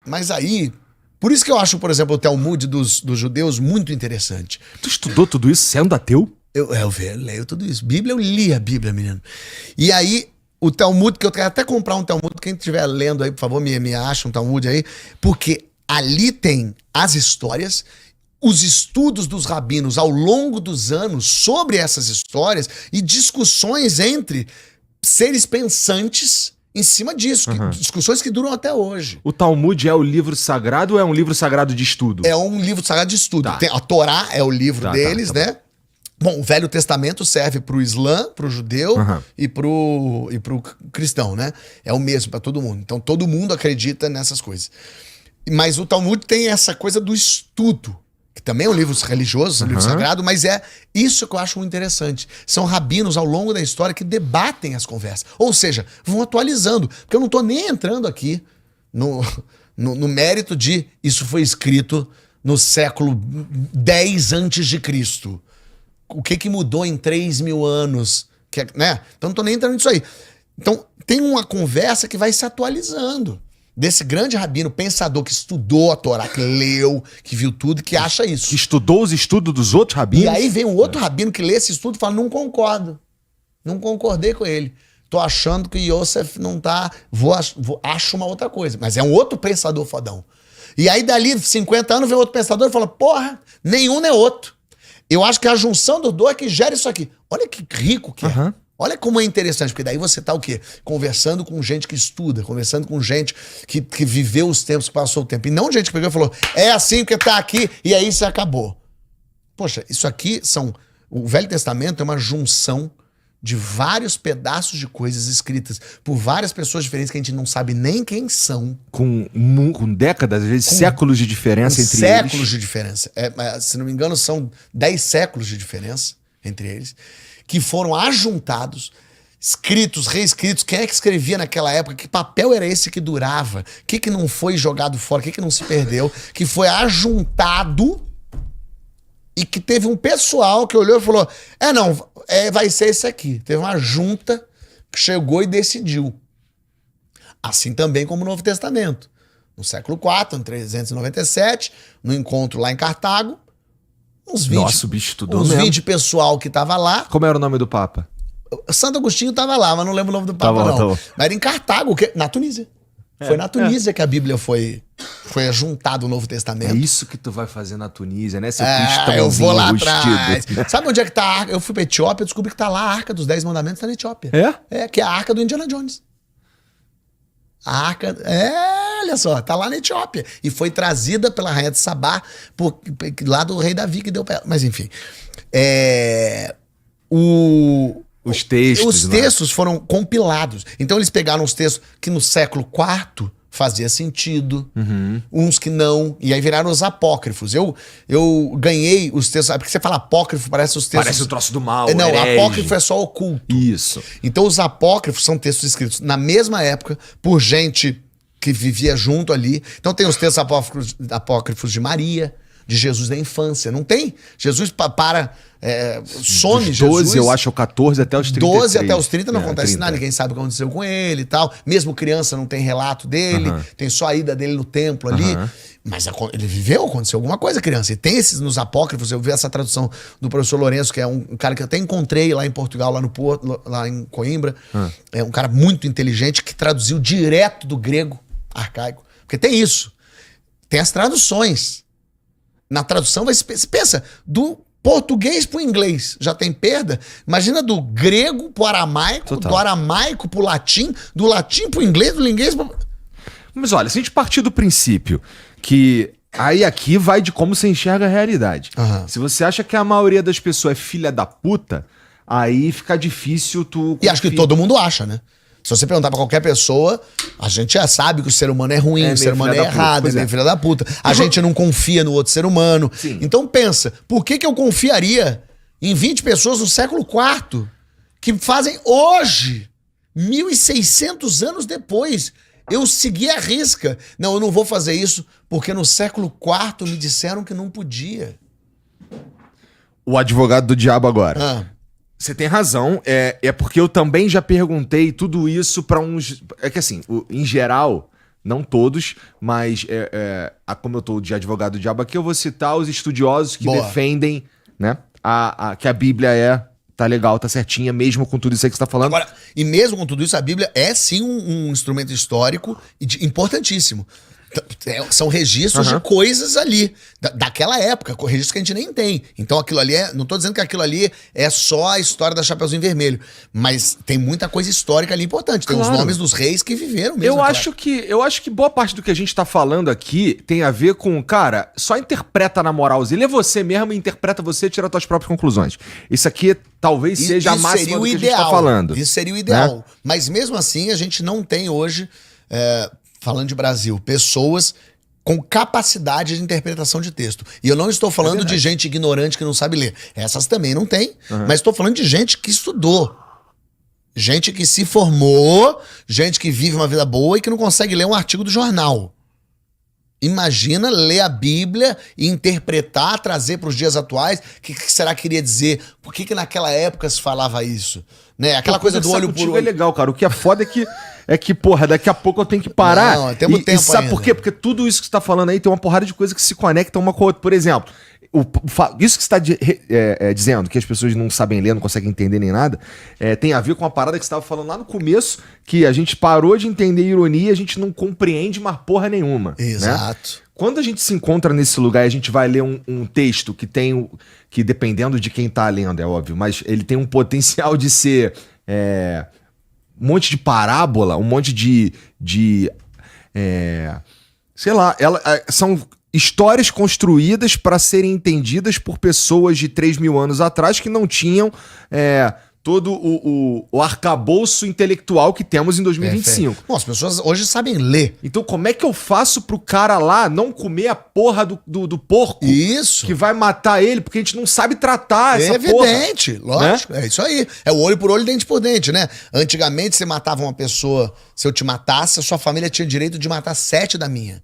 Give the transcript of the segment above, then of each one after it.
Mas aí... Por isso que eu acho, por exemplo, o Talmud dos judeus muito interessante. Tu estudou tudo isso sendo ateu? Eu leio tudo isso. Bíblia, eu li a Bíblia, menino. E aí, o Talmud, que eu quero até comprar um Talmud, quem estiver lendo aí, por favor, me acha um Talmud aí, porque ali tem as histórias, os estudos dos rabinos ao longo dos anos sobre essas histórias e discussões entre seres pensantes em cima disso, discussões que duram até hoje. O Talmud é o livro sagrado ou é um livro sagrado de estudo? É um livro sagrado de estudo. Tá. A Torá é o livro deles, tá. né? Bom, o Velho Testamento serve pro Islã, pro judeu e pro cristão, né? É o mesmo para todo mundo. Então todo mundo acredita nessas coisas. Mas o Talmud tem essa coisa do estudo, que também é um livro religioso, um livro sagrado, mas é isso que eu acho muito interessante. São rabinos ao longo da história que debatem as conversas. Ou seja, vão atualizando. Porque eu não tô nem entrando aqui no mérito de isso foi escrito no século 10 antes de Cristo. O que mudou em 3.000 anos? Né? Então não tô nem entrando nisso aí. Então tem uma conversa que vai se atualizando. Desse grande rabino, pensador, que estudou a Torá, que leu, que viu tudo, que acha isso. Que estudou os estudos dos outros rabinos? E aí vem um outro rabino que lê esse estudo e fala, não concordo. Não concordei com ele. Tô achando que Yosef não tá... Acho uma outra coisa. Mas é um outro pensador fodão. E aí dali 50 anos vem outro pensador e fala, porra, nenhum nem outro. Eu acho que a junção dos dois é que gera isso aqui. Olha que rico que é. Olha como é interessante, porque daí você tá o quê? Conversando com gente que estuda, conversando com gente que viveu os tempos, que passou o tempo. E não gente que pegou e falou, é assim porque tá aqui e aí se acabou. Poxa, isso aqui são... O Velho Testamento é uma junção de vários pedaços de coisas escritas por várias pessoas diferentes que a gente não sabe nem quem são. Com décadas, às vezes séculos de diferença entre eles. Séculos de diferença. Se não me engano, são 10 séculos de diferença entre eles. Que foram ajuntados, escritos, reescritos. Quem é que escrevia naquela época? Que papel era esse que durava? O que não foi jogado fora? O que não se perdeu? Que foi ajuntado e que teve um pessoal que olhou e falou, vai ser esse aqui. Teve uma junta que chegou e decidiu. Assim também como o Novo Testamento. No século IV, em 397, no encontro lá em Cartago, uns 20, nossa, o bicho estudou uns mesmo. 20 pessoal que tava lá. Como era o nome do Papa? Santo Agostinho tava lá, mas não lembro o nome do Papa, bom, não. tá bom. Mas era em Cartago, na Tunísia. Foi na Tunísia que a Bíblia foi ajuntada o Novo Testamento. É isso que tu vai fazer na Tunísia, né? Seu eu vou lá rustido. atrás. Sabe onde é que tá a arca? Eu fui pra Etiópia e descobri que tá lá a Arca dos 10 Mandamentos, tá na Etiópia. Que é a Arca do Indiana Jones. A arca... olha só, tá lá na Etiópia. E foi trazida pela rainha de Sabá, lá do rei Davi que deu pra ela. Mas enfim. Os textos foram compilados. Então eles pegaram os textos que no século IV fazia sentido, uns que não, e aí viraram os apócrifos. Eu ganhei os textos, porque você fala apócrifo, parece os textos... Parece o troço do mal, Não, herege. apócrifo é só oculto. Isso. Então os apócrifos são textos escritos na mesma época, por gente que vivia junto ali. Então tem os textos apócrifos de Maria, de Jesus da infância. Não tem? Jesus some, dos 12, Jesus... eu acho, ou 14 até os 33. 12 até os 30 não acontece 30. nada, ninguém sabe o que aconteceu com ele e tal. Mesmo criança não tem relato dele, tem só a ida dele no templo ali. Mas ele viveu, aconteceu alguma coisa, criança. E tem esses nos apócrifos, eu vi essa tradução do professor Lourenço, que é um cara que eu até encontrei lá em Portugal, lá no Porto, lá em Coimbra. É um cara muito inteligente que traduziu direto do grego arcaico. Porque tem isso. Tem as traduções. Na tradução você pensa, do português pro inglês já tem perda. Imagina do grego pro aramaico, Total. do aramaico pro latim, do latim pro inglês, do inglês pro... Mas olha, se a gente partir do princípio que aí aqui vai de como você enxerga a realidade. Se você acha que a maioria das pessoas é filha da puta, aí fica difícil tu... E acho que todo mundo acha, né? Se você perguntar pra qualquer pessoa, a gente já sabe que o ser humano é ruim, o ser humano é errado, é meio filho da puta. A gente não confia no outro ser humano. Sim. Então pensa, por que eu confiaria em 20 pessoas no século IV que fazem hoje, 1.600 anos depois, eu segui a risca? Não, eu não vou fazer isso porque no século IV me disseram que não podia. O advogado do diabo agora. Você tem razão, é porque eu também já perguntei tudo isso pra uns... É que assim, em geral, não todos, mas como eu tô de advogado do diabo aqui, eu vou citar os estudiosos que defendem, né, que a Bíblia tá legal, tá certinha, mesmo com tudo isso aí que você tá falando. Agora, e mesmo com tudo isso, a Bíblia é sim um instrumento histórico importantíssimo. São registros de coisas ali, daquela época, registros que a gente nem tem. Então aquilo ali não tô dizendo que aquilo ali é só a história da Chapeuzinho Vermelho, mas tem muita coisa histórica ali importante. Tem os nomes dos reis que viveram mesmo. Eu acho que boa parte do que a gente tá falando aqui tem a ver com, cara, só interpreta na moralzinha. É você mesmo, interpreta você e tira suas próprias conclusões. Isso aqui talvez seja a máxima do que a gente tá falando. Isso seria o ideal. Né? Mas mesmo assim, a gente não tem hoje... falando de Brasil, pessoas com capacidade de interpretação de texto. E eu não estou falando de gente ignorante que não sabe ler. Essas também não tem, mas estou falando de gente que estudou. Gente que se formou, gente que vive uma vida boa e que não consegue ler um artigo do jornal. Imagina ler a Bíblia e interpretar, trazer para os dias atuais. O que será que queria dizer? Por que naquela época se falava isso? Né? Aquela coisa do olho por olho. É legal, cara. O que é foda é que, porra, daqui a pouco eu tenho que parar. Não, temos tempo sabe ainda. Por quê? Porque tudo isso que você tá falando aí tem uma porrada de coisa que se conecta uma com a outra. Por exemplo, isso que você tá dizendo, que as pessoas não sabem ler, não conseguem entender nem nada, tem a ver com a parada que você tava falando lá no começo, que a gente parou de entender ironia, a gente não compreende mais porra nenhuma. Exato. Né? Quando a gente se encontra nesse lugar e a gente vai ler um texto que tem, que dependendo de quem tá lendo, é óbvio, mas ele tem um potencial de ser um monte de parábola, um monte de sei lá, são histórias construídas para serem entendidas por pessoas de 3.000 anos atrás que não tinham todo o arcabouço intelectual que temos em 2025. Bom, as pessoas hoje sabem ler. Então como é que eu faço pro cara lá não comer a porra do porco? Isso. Que vai matar ele, porque a gente não sabe tratar essa porra. É evidente, lógico. Né? É isso aí. É o olho por olho, dente por dente, né? Antigamente você matava uma pessoa, se eu te matasse, a sua família tinha direito de matar 7 da minha.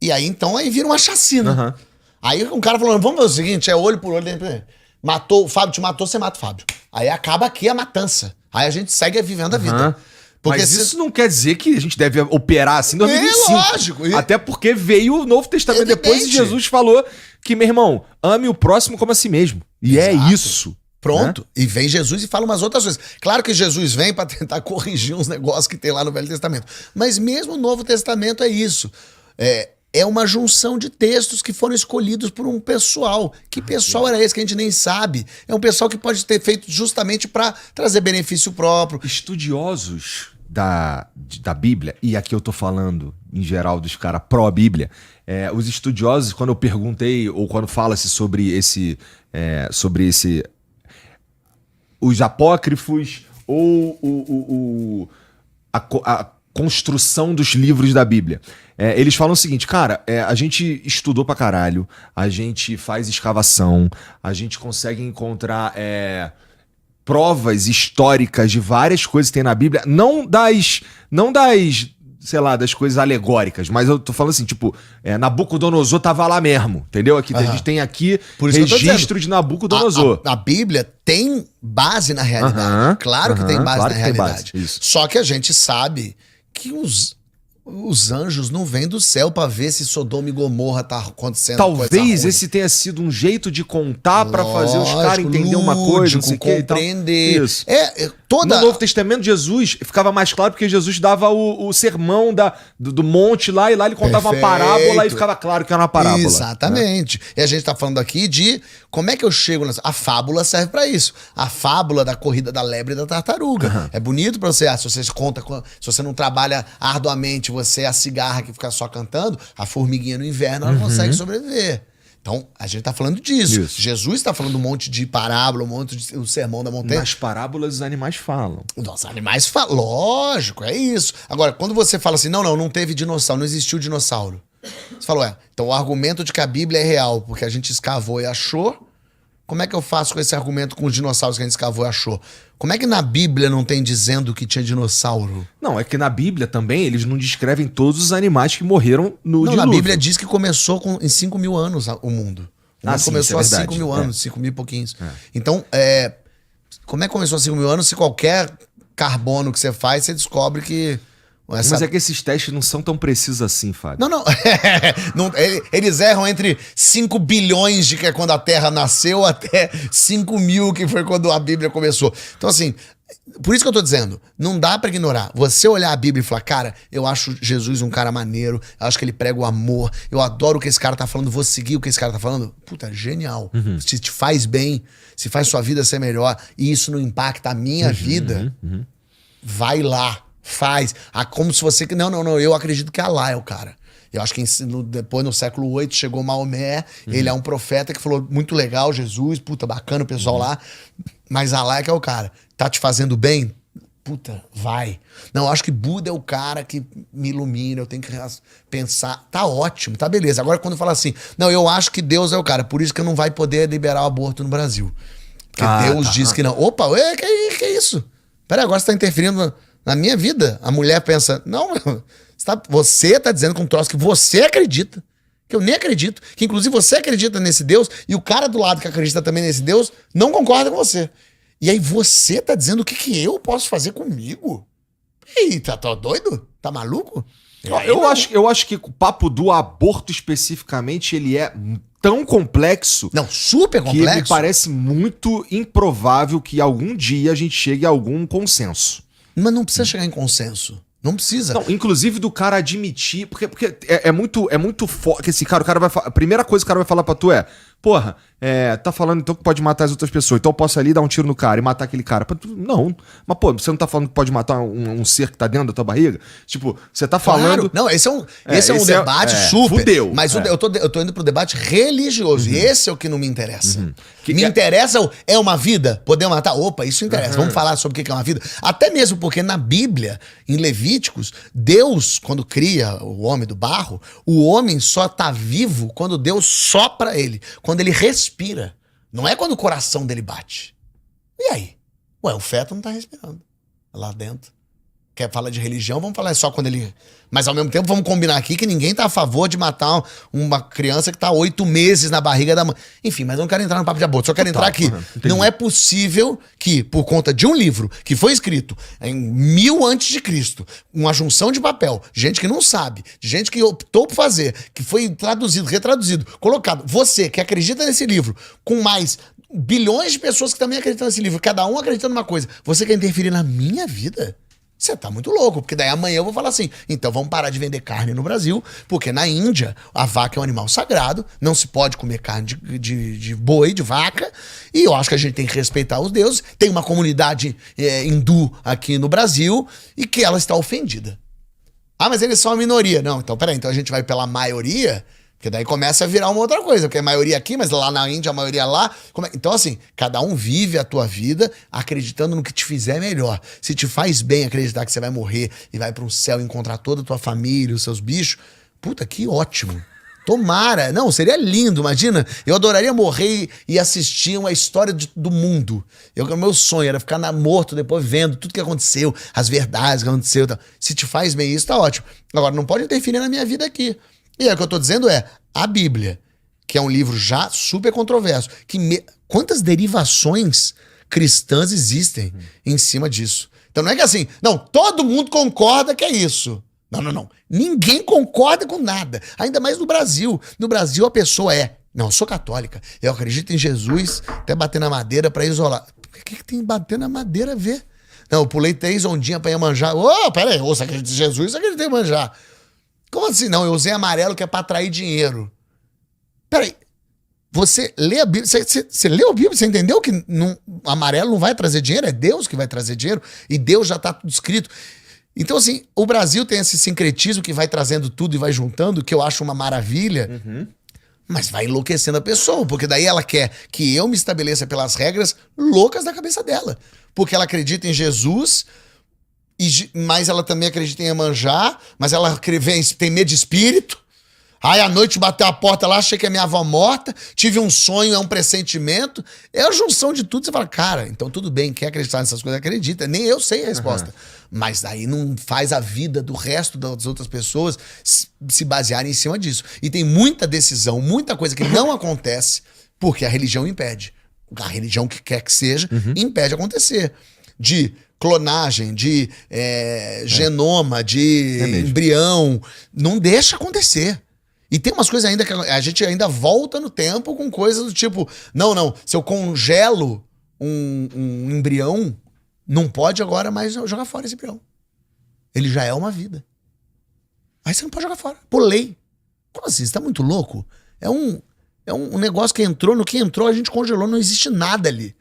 E aí então vira uma chacina. Aí um cara falando, vamos ver o seguinte, é olho por olho, dente por dente. Matou, o Fábio te matou, você mata o Fábio. Aí acaba aqui a matança. Aí a gente segue vivendo a vida. Porque mas isso não quer dizer que a gente deve operar assim em 2025. Lógico. Até porque veio o Novo Testamento depois e Jesus falou que, meu irmão, ame o próximo como a si mesmo. E Exato. É isso. Pronto. Né? E vem Jesus e fala umas outras coisas. Claro que Jesus vem para tentar corrigir uns negócios que tem lá no Velho Testamento. Mas mesmo o Novo Testamento é isso. É uma junção de textos que foram escolhidos por um pessoal. Que pessoal era esse que a gente nem sabe? É um pessoal que pode ter feito justamente para trazer benefício próprio. Estudiosos da Bíblia, e aqui eu tô falando em geral dos caras pró-Bíblia, os estudiosos, quando eu perguntei, ou quando fala-se sobre esse os apócrifos ou a construção dos livros da Bíblia. Eles falam o seguinte, cara, a gente estudou pra caralho, a gente faz escavação, a gente consegue encontrar provas históricas de várias coisas que tem na Bíblia, não das, sei lá, das coisas alegóricas, mas eu tô falando assim, tipo, Nabucodonosor tava lá mesmo, entendeu? Aqui, a gente tem aqui registro de Nabucodonosor. A Bíblia tem base na realidade. Claro que tem base na realidade. Só que a gente sabe que os anjos não vêm do céu pra ver se Sodoma e Gomorra tá acontecendo. Talvez esse tenha sido um jeito de contar pra fazer os caras entenderem uma coisa, não sei o que, compreender. Isso. No Novo Testamento, Jesus ficava mais claro porque Jesus dava o sermão do monte lá, e lá ele contava uma parábola e ficava claro que era uma parábola. Exatamente. Né? E a gente tá falando aqui de como é que eu chego nessa... A fábula serve pra isso. A fábula da corrida da lebre e da tartaruga. É bonito pra você, se você conta, se você não trabalha arduamente, você é a cigarra que fica só cantando, a formiguinha no inverno ela não consegue sobreviver. Então, a gente tá falando disso. Isso. Jesus tá falando um monte de parábola, um monte de o sermão da montanha. Nas parábolas os animais falam. Os animais falam, lógico, é isso. Agora, quando você fala assim, não teve dinossauro, não existiu dinossauro. Você falou, então o argumento de que a Bíblia é real, porque a gente escavou e achou, como é que eu faço com esse argumento com os dinossauros que a gente escavou e achou? Como é que na Bíblia não tem dizendo que tinha dinossauro? Não, é que na Bíblia também eles não descrevem todos os animais que morreram no dilúvio. Na Bíblia diz que começou em 5.000 anos o mundo. O mundo começou há 5.000 anos, 5.000 e pouquinhos. Então, como é que começou há 5.000 anos se qualquer carbono que você faz, você descobre que Mas é que esses testes não são tão precisos assim, Fábio. Não. Eles erram entre 5 bilhões de que é quando a Terra nasceu até 5 mil, que foi quando a Bíblia começou. Então, assim, por isso que eu tô dizendo, não dá pra ignorar. Você olhar a Bíblia e falar, cara, eu acho Jesus um cara maneiro, eu acho que ele prega o amor, eu adoro o que esse cara tá falando, vou seguir o que esse cara tá falando. Puta, genial. Se te faz bem, se faz sua vida ser melhor, e isso não impacta a minha vida, vai lá. Faz. Como se você... Não, eu acredito que Allah é o cara. Eu acho que depois, no século 8, chegou Maomé, ele é um profeta que falou, muito legal, Jesus, puta, bacana o pessoal lá, mas Allah é que é o cara. Tá te fazendo bem? Puta, vai. Não, eu acho que Buda é o cara que me ilumina, eu tenho que pensar. Tá ótimo, tá beleza. Agora, quando fala assim, não, eu acho que Deus é o cara, por isso que não vai poder liberar o aborto no Brasil. Porque Deus diz que não. Opa, que isso? Peraí, agora você tá interferindo... Na minha vida, a mulher pensa, não, você tá dizendo com um troço que você acredita, que eu nem acredito, que inclusive você acredita nesse Deus, e o cara do lado que acredita também nesse Deus não concorda com você. E aí você tá dizendo o que eu posso fazer comigo? Eita, tá doido? Tá maluco? Eu acho que o papo do aborto especificamente, ele é tão complexo... Não, super complexo. Que me parece muito improvável que algum dia a gente chegue a algum consenso. Mas não precisa chegar em consenso. Não precisa. Não, inclusive do cara admitir... Porque é muito forte. Esse cara, o cara vai falar... A primeira coisa que o cara vai falar pra tu é... Porra, tá falando então que pode matar as outras pessoas. Então eu posso ali dar um tiro no cara e matar aquele cara. Não. Mas, pô, você não tá falando que pode matar um ser que tá dentro da tua barriga? Tipo, você tá falando... Claro. Não, esse é um debate super. Fudeu. Mas eu tô indo pro debate religioso. E esse é o que não me interessa. Me interessa é uma vida? Poder matar? Opa, isso interessa. Vamos falar sobre o que é uma vida? Até mesmo porque na Bíblia, em Levíticos, Deus, quando cria o homem do barro, o homem só tá vivo quando Deus sopra ele. Quando ele respira. Não é quando o coração dele bate. E aí? Ué, o feto não tá respirando. Lá dentro. Quer falar de religião? Vamos falar só quando ele... Mas ao mesmo tempo vamos combinar aqui que ninguém tá a favor de matar uma criança que tá 8 meses na barriga da mãe. Enfim, mas eu não quero entrar no papo de aborto. Só quero entrar aqui. Não é possível que, por conta de um livro que foi escrito em 1000 a.C., uma junção de papel, gente que não sabe, gente que optou por fazer, que foi traduzido, retraduzido, colocado. Você que acredita nesse livro, com mais bilhões de pessoas que também acreditam nesse livro, cada um acreditando numa coisa, você quer interferir na minha vida? Você tá muito louco, porque daí amanhã eu vou falar assim, então vamos parar de vender carne no Brasil, porque na Índia a vaca é um animal sagrado, não se pode comer carne de boi, de vaca, e eu acho que a gente tem que respeitar os deuses. Tem uma comunidade hindu aqui no Brasil e que ela está ofendida. Ah, mas eles são a minoria. Não, então peraí, então a gente vai pela maioria... Porque daí começa a virar uma outra coisa, porque a maioria aqui, mas lá na Índia a maioria lá. Então assim, cada um vive a tua vida acreditando no que te fizer melhor. Se te faz bem acreditar que você vai morrer e vai para um céu encontrar toda a tua família, os seus bichos, puta, que ótimo. Tomara. Não, seria lindo, imagina. Eu adoraria morrer e assistir uma história do mundo. O meu sonho era ficar morto depois vendo tudo que aconteceu, as verdades que aconteceu. Tal. Se te faz bem isso, tá ótimo. Agora, não pode interferir na minha vida aqui. E aí, o que eu tô dizendo é, a Bíblia, que é um livro já super controverso, quantas derivações cristãs existem em cima disso? Então não é que assim, não, todo mundo concorda que é isso. Não. Ninguém concorda com nada. Ainda mais no Brasil. No Brasil a pessoa não, eu sou católica, eu acredito em Jesus, até bater na madeira pra isolar. O que tem bater na madeira a ver? Não, eu pulei 3 ondinhas pra Iemanjá. Pera aí, você acredita em Jesus, você acredita em Iemanjá? Como assim? Não, eu usei amarelo que é pra atrair dinheiro. Peraí, você lê a Bíblia, você leu a Bíblia, você entendeu que amarelo não vai trazer dinheiro? É Deus que vai trazer dinheiro e Deus já tá tudo escrito. Então assim, o Brasil tem esse sincretismo que vai trazendo tudo e vai juntando, que eu acho uma maravilha, mas vai enlouquecendo a pessoa, porque daí ela quer que eu me estabeleça pelas regras loucas da cabeça dela. Porque ela acredita em Jesus... Mas ela também acredita em Iemanjá, mas ela tem medo de espírito. Aí à noite bateu a porta lá, achei que é minha avó morta, tive um sonho, é um pressentimento. É a junção de tudo. Você fala, cara, então tudo bem, quer acreditar nessas coisas, acredita. Nem eu sei a resposta. Mas aí não faz a vida do resto das outras pessoas se basearem em cima disso. E tem muita decisão, muita coisa que não acontece porque a religião impede. A religião que quer que seja, impede acontecer. de clonagem, de genoma, de embrião. Não deixa acontecer. E tem umas coisas ainda que a gente ainda volta no tempo com coisas do tipo, não, se eu congelo um embrião, não pode agora mais jogar fora esse embrião. Ele já é uma vida. Aí você não pode jogar fora, por lei. Como assim? Você tá muito louco? É um negócio que entrou, no que entrou a gente congelou, não existe nada ali.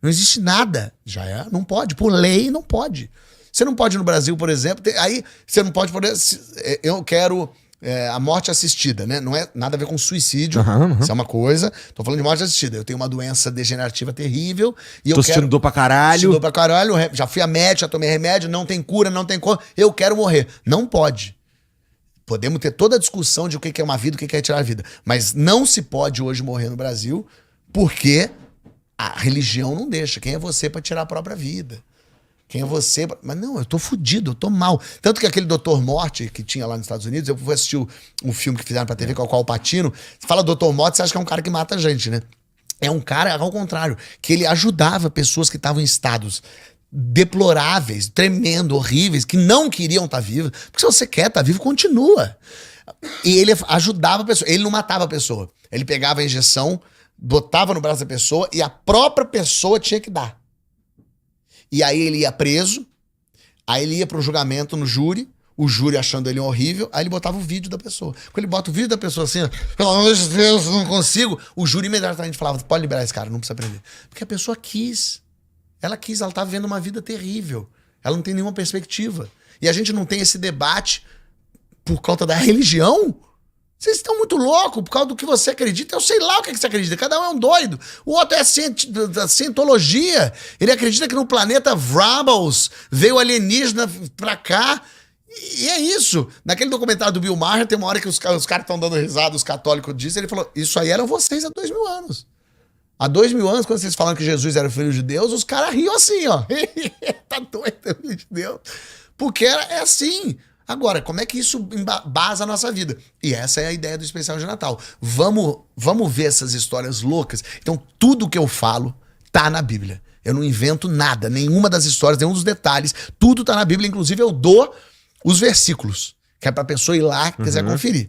Não existe nada. Já é, não pode. Por lei, não pode. Você não pode no Brasil, por exemplo, aí você não pode poder... Eu quero a morte assistida, né? Não é nada a ver com suicídio. Isso é uma coisa. Tô falando de morte assistida. Eu tenho uma doença degenerativa terrível e eu quero... Tô pra caralho. Tô pra caralho. Já fui a médico, já tomei remédio, não tem cura, não tem cor. Eu quero morrer. Não pode. Podemos ter toda a discussão de o que é uma vida, o que é tirar a vida. Mas não se pode hoje morrer no Brasil porque a religião não deixa. Quem é você pra tirar a própria vida? Quem é você? Mas não, eu tô fudido, eu tô mal. Tanto que aquele Dr. Morte que tinha lá nos Estados Unidos, eu fui assistir um filme que fizeram pra TV, que é o Al Pacino. Você fala Dr. Morte, você acha que é um cara que mata gente, né? É um cara, ao contrário, que ele ajudava pessoas que estavam em estados deploráveis, tremendo, horríveis, que não queriam estar vivos. Porque se você quer estar vivo, continua. E ele ajudava a pessoa. Ele não matava a pessoa. Ele pegava a injeção, botava no braço da pessoa e a própria pessoa tinha que dar. E aí ele ia preso, aí ele ia pro julgamento no júri, o júri achando ele horrível, aí ele botava o vídeo da pessoa. Quando ele bota o vídeo da pessoa assim, pelo amor de Deus, não consigo, o júri imediatamente falava, pode liberar esse cara, não precisa prender. Porque a pessoa quis. Ela tá vivendo uma vida terrível. Ela não tem nenhuma perspectiva. E a gente não tem esse debate por conta da religião? Vocês estão muito loucos por causa do que você acredita. Eu sei lá o que você acredita. Cada um é um doido. O outro é da cientologia. Ele acredita que no planeta Vrabels veio alienígena pra cá. E é isso. Naquele documentário do Bill Maher, tem uma hora que os caras estão dando risada, os católicos dizem, ele falou, isso aí eram vocês há 2000 anos. Há 2000 anos, quando vocês falaram que Jesus era o filho de Deus, os caras riam assim, ó. Tá doido, é filho de Deus. Porque é assim. Agora, como é que isso embasa a nossa vida? E essa é a ideia do especial de Natal. Vamos ver essas histórias loucas. Então, tudo que eu falo tá na Bíblia. Eu não invento nada, nenhuma das histórias, nenhum dos detalhes. Tudo tá na Bíblia, inclusive eu dou os versículos, que é pra pessoa ir lá, quiser conferir.